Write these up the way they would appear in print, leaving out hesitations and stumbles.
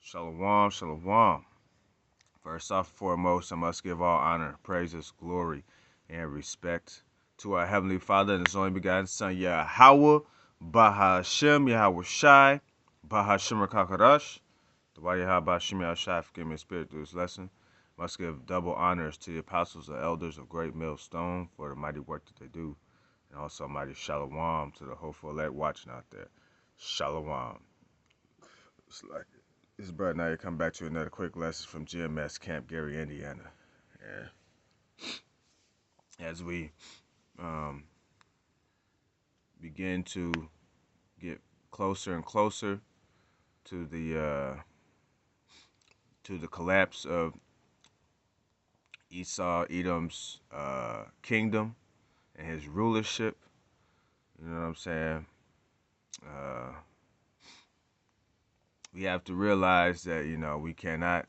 Shalom, shalom. First off and foremost, I must give all honor, praises, glory, and respect to our Heavenly Father and His only begotten Son, Yahweh, Bahashem, Yahweh Shai, Bahashem Rakakarash. The Wadi Bahashem Yahweh Shai, forgive me the spirit through this lesson. Must give double honors to the apostles and elders of Great Millstone for the mighty work that they do. And also mighty shalom to the hopeful elect watching out there. Shalom. It's like this is Brother Now you come back to another quick lesson from GMS Camp Gary, Indiana. And as we begin to get closer and closer to the collapse of Esau, Edom's kingdom and his rulership, you know what I'm saying? We have to realize that, we cannot,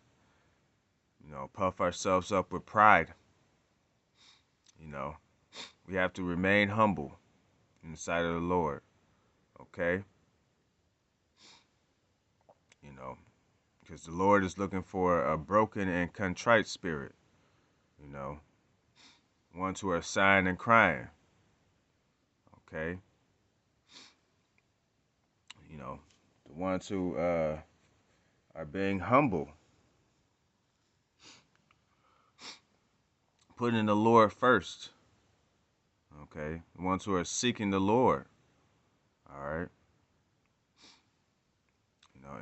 puff ourselves up with pride. We have to remain humble in the sight of the Lord, okay? Because the Lord is looking for a broken and contrite spirit, ones who are sighing and crying, okay? The ones who are being humble, putting the Lord first, okay? The ones who are seeking the Lord, all right?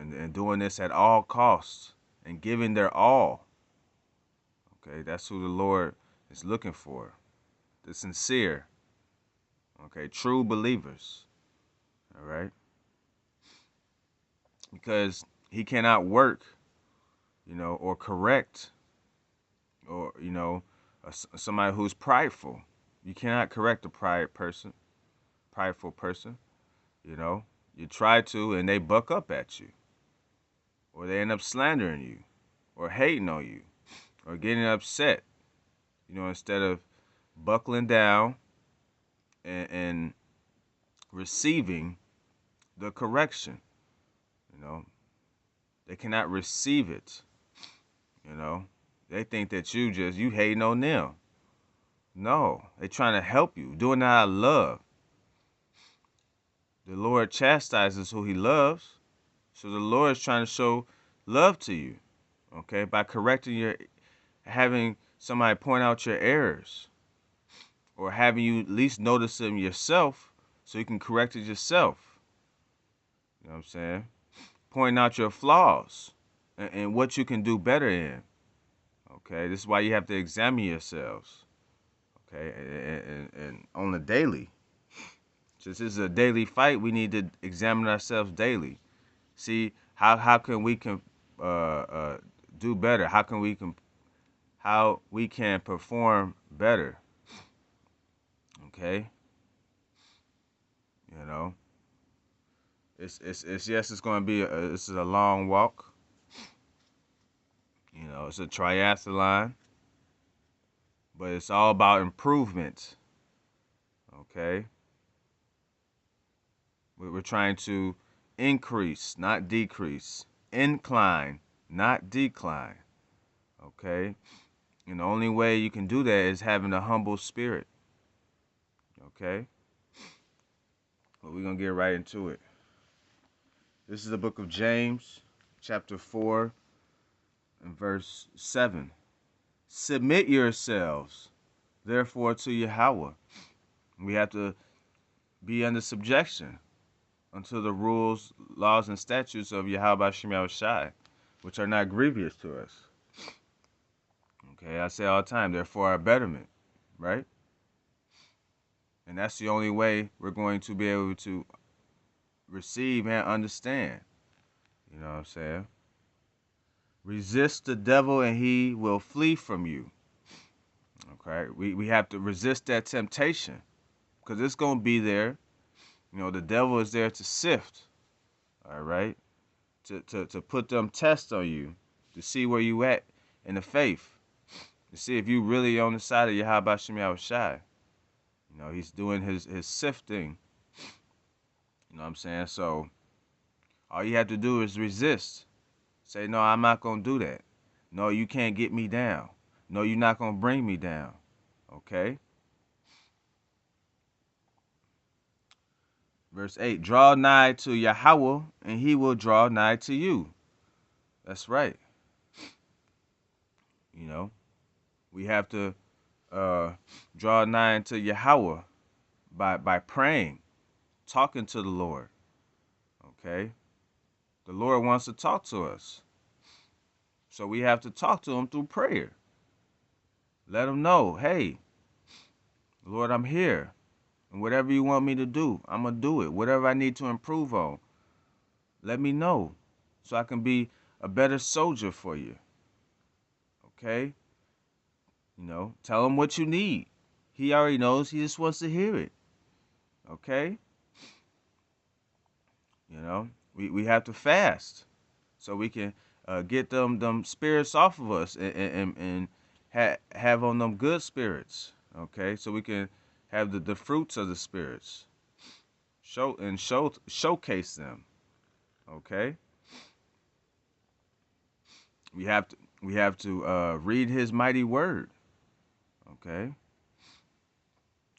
And doing this at all costs and giving their all, okay? That's who the Lord is looking for, the sincere, okay, true believers, all right? Because he cannot work, or correct, or, somebody who's prideful. You cannot correct a prideful person, You try to, and they buck up at you, or they end up slandering you, or hating on you, or getting upset, instead of buckling down and receiving the correction, They cannot receive it, They think that you hating on them. No, they trying to help you, doing it out of love. The Lord chastises who he loves. So the Lord is trying to show love to you, okay, by having somebody point out your errors, or having you at least notice them yourself so you can correct it yourself. You know what I'm saying? Pointing out your flaws and what you can do better in. Okay, this is why you have to examine yourselves. Okay, and on a daily. Since this is a daily fight, we need to examine ourselves daily. See how can we do better? How we can perform better? Okay, it's going to be this is a long walk. It's a triathlon, but it's all about improvement. Okay, we're trying to increase, not decrease. Incline, not decline. Okay, and the only way you can do that is having a humble spirit. Okay, but we're gonna get right into it. This is the book of James, chapter 4, and verse 7. Submit yourselves, therefore, to Yahweh. We have to be under subjection unto the rules, laws, and statutes of Yahweh Shem Yahweh Shai, which are not grievous to us. Okay, I say all the time, they're for our betterment, right? And that's the only way we're going to be able to receive and understand. You know what I'm saying? Resist the devil and he will flee from you. Okay, we have to resist that temptation because it's going to be there. The devil is there to sift, all right, to put them tests on you, to see where you at in the faith, to see if you really on the side of Yahweh Shem Yahweh Shai. He's doing his sifting. You know what I'm saying? So all you have to do is resist. Say, no, I'm not going to do that. No, you can't get me down. No, you're not going to bring me down. Okay? Verse 8, draw nigh to Yahweh, and he will draw nigh to you. That's right. You know, we have to draw nigh to Yahweh by praying, talking to the Lord. Okay? The Lord wants to talk to us. So we have to talk to him through prayer. Let him know, hey, Lord, I'm here. And whatever you want me to do, I'm going to do it. Whatever I need to improve on, let me know so I can be a better soldier for you. Okay? You know, tell him what you need. He already knows. He just wants to hear it. Okay? You know, we have to fast so we can get them spirits off of us and have on them good spirits. Okay? So we can have the fruits of the spirits. Showcase them. Okay? We have to read his mighty word. Okay?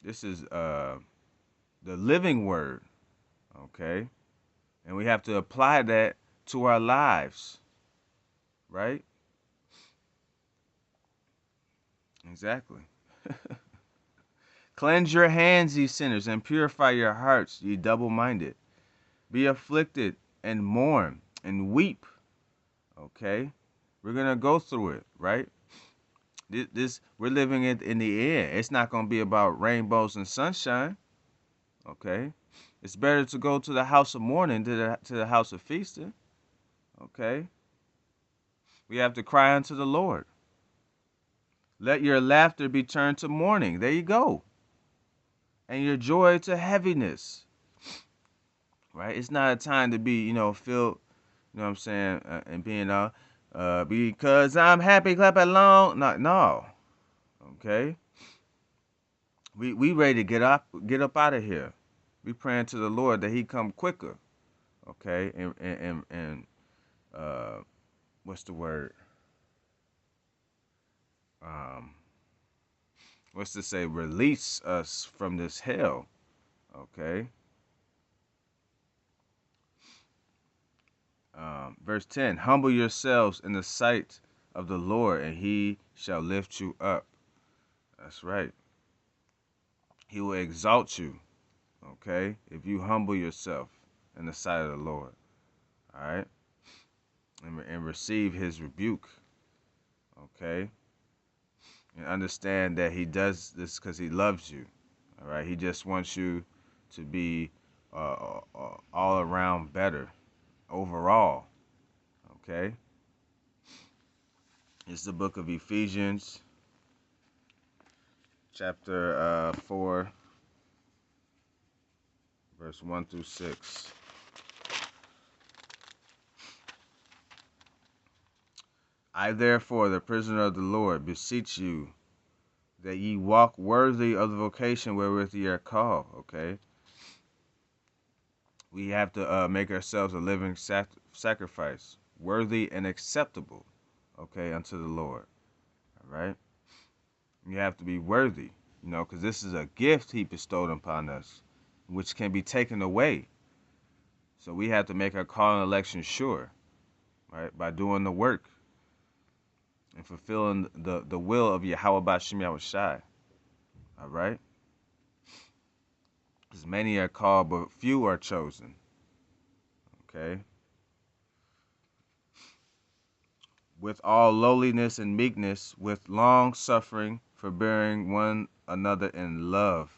This is the living word. Okay? And we have to apply that to our lives. Right? Exactly. Cleanse your hands, ye sinners, and purify your hearts, ye double-minded. Be afflicted and mourn and weep. Okay? We're going to go through it, right? This we're living it in the air. It's not going to be about rainbows and sunshine. Okay? It's better to go to the house of mourning to the house of feasting. Okay? We have to cry unto the Lord. Let your laughter be turned to mourning. There you go. And your joy to heaviness. Right? It's not a time to be, filled, you know what I'm saying, and being because I'm happy, clap along. No. Okay? We ready to get up out of here. We praying to the Lord that he come quicker. Okay? And what's the word? What's to say? Release us from this hell. Okay? Verse 10, humble yourselves in the sight of the Lord, and he shall lift you up. That's right. He will exalt you, okay, if you humble yourself in the sight of the Lord, all right, and receive his rebuke, okay, and understand that he does this because he loves you, all right. He just wants you to be all around better overall, okay. It's the book of Ephesians, chapter 4, verse 1 through 6. I therefore, the prisoner of the Lord, beseech you that ye walk worthy of the vocation wherewith ye are called, okay? We have to make ourselves a living sacrifice, worthy and acceptable, okay, unto the Lord, all right? You have to be worthy, because this is a gift he bestowed upon us, which can be taken away. So we have to make our call and election sure, right, by doing the work and fulfilling the will of Yahweh Ba'Shem Yahushai. All right? Because many are called, but few are chosen. Okay? With all lowliness and meekness, with long suffering, forbearing one another in love.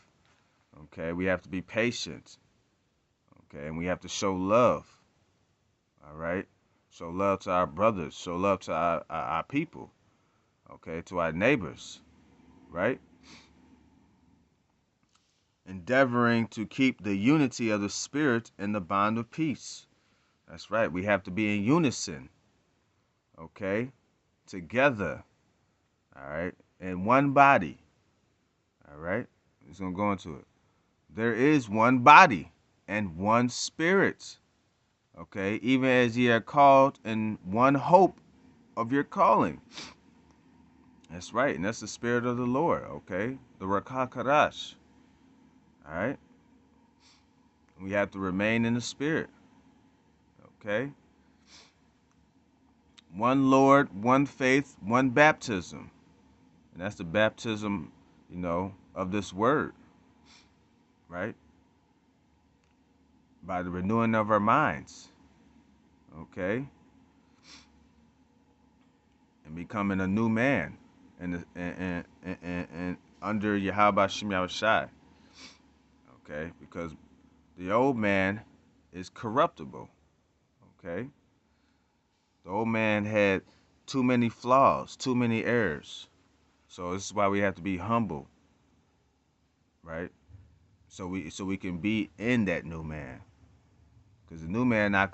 Okay? We have to be patient. Okay? And we have to show love. All right? Show love to our brothers. Show love to our people. Okay? To our neighbors. Right? Endeavoring to keep the unity of the Spirit in the bond of peace. That's right. We have to be in unison. Okay? Together. All right? In one body. All right? He's going to go into it. There is one body and one spirit. Okay, even as ye are called in one hope of your calling. That's right, and that's the spirit of the Lord. Okay, the Rakah Kadash. All right, we have to remain in the spirit. Okay, one Lord, one faith, one baptism, and that's the baptism, of this word, right? By the renewing of our minds. Okay, and becoming a new man, and under Yahweh Shem Yahushai. Okay, because the old man is corruptible. Okay, the old man had too many flaws, too many errors. So this is why we have to be humble, right? So we can be in that new man, because the new man not